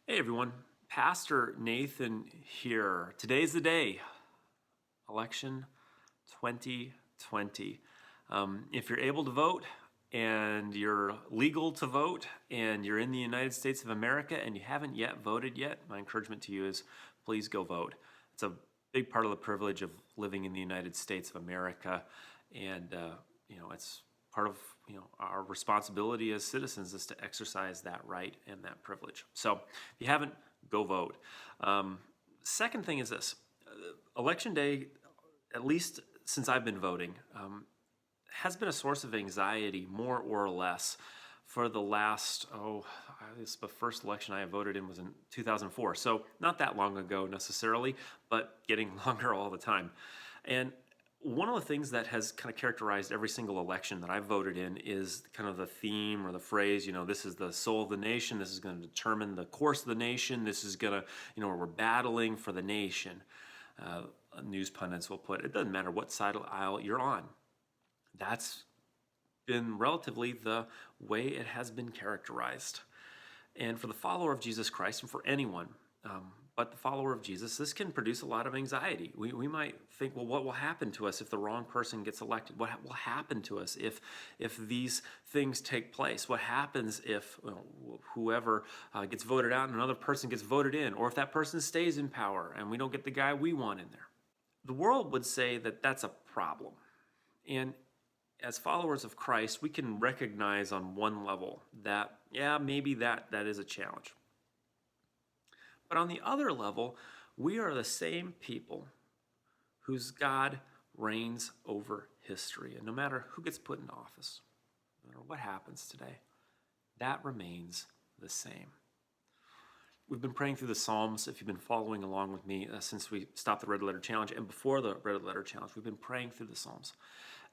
Hey everyone, Pastor Nathan here. Today's the day, election 2020. If you're able to vote and you're legal to vote and you're in the United States of America and you haven't yet voted yet, my encouragement to you is please go vote. It's a big part of the privilege of living in the United States of America, and it's part of our responsibility as citizens is to exercise that right and that privilege. So if you haven't, go vote. Second thing is this: election day, at least since I've been voting, has been a source of anxiety, more or less, for the last, the first election I voted in was in 2004. So not that long ago necessarily, but getting longer all the time. And one of the things that has kind of characterized every single election that I've voted in is kind of the theme or the phrase, this is the soul of the nation. This is going to determine the course of the nation. This is going to, we're battling for the nation. News pundits will put, it doesn't matter what side of the aisle you're on. That's been relatively the way it has been characterized. And for the follower of Jesus Christ, and for anyone, but the follower of Jesus, this can produce a lot of anxiety. We might think, well, what will happen to us if the wrong person gets elected? What will happen to us if these things take place? What happens if whoever gets voted out and another person gets voted in? Or if that person stays in power and we don't get the guy we want in there? The world would say that that's a problem. And as followers of Christ, we can recognize on one level that, maybe that is a challenge. But on the other level, we are the same people whose God reigns over history. And no matter who gets put in office, no matter what happens today, that remains the same. We've been praying through the Psalms, if you've been following along with me, since we stopped the Red Letter Challenge. And before the Red Letter Challenge, we've been praying through the Psalms.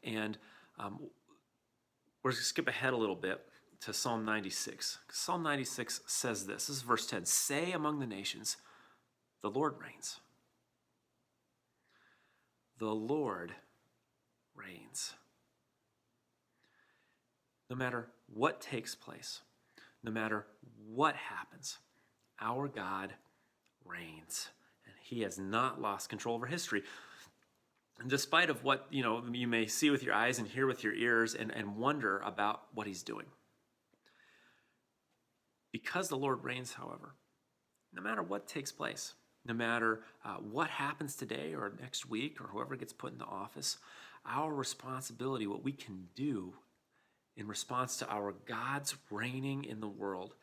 And we're going to skip ahead a little bit to Psalm 96. Psalm 96 says this. This is verse 10. Say among the nations, the Lord reigns. The Lord reigns. No matter what takes place, no matter what happens, our God reigns. And he has not lost control over history. And despite of what you may see with your eyes and hear with your ears and wonder about what he's doing. Because the Lord reigns, however, no matter what takes place, no matter what happens today or next week or whoever gets put into office, our responsibility, what we can do in response to our God's reigning in the world,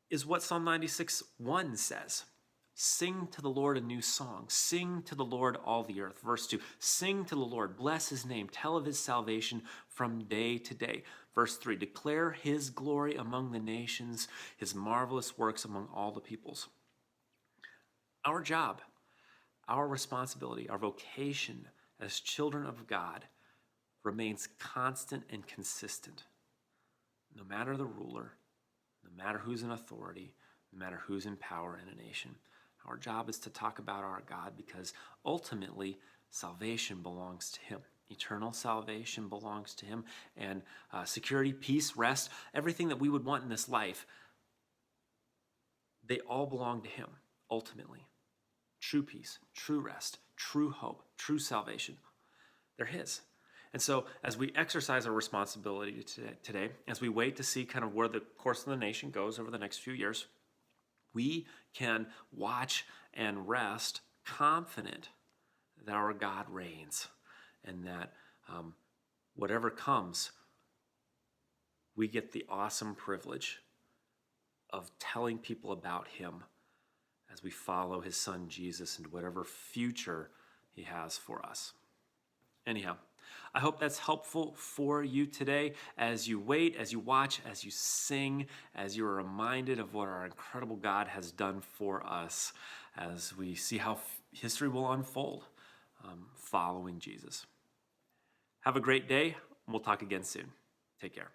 is what Psalm 96:1 says. Sing to the Lord a new song. Sing to the Lord all the earth. Verse 2, sing to the Lord, bless his name, tell of his salvation from day to day. Verse 3, declare his glory among the nations, his marvelous works among all the peoples. Our job, our responsibility, our vocation as children of God remains constant and consistent. No matter the ruler, no matter who's in authority, no matter who's in power in a nation. Our job is to talk about our God because ultimately salvation belongs to him. Eternal salvation belongs to him, and security, peace, rest, everything that we would want in this life, they all belong to him ultimately. True peace, true rest, true hope, true salvation, they're his. And so as we exercise our responsibility today, as we wait to see kind of where the course of the nation goes over the next few years, we can watch and rest confident that our God reigns and that whatever comes, we get the awesome privilege of telling people about him as we follow his son Jesus and whatever future he has for us. Anyhow, I hope that's helpful for you today as you wait, as you watch, as you sing, as you are reminded of what our incredible God has done for us, as we see how history will unfold following Jesus. Have a great day, and we'll talk again soon. Take care.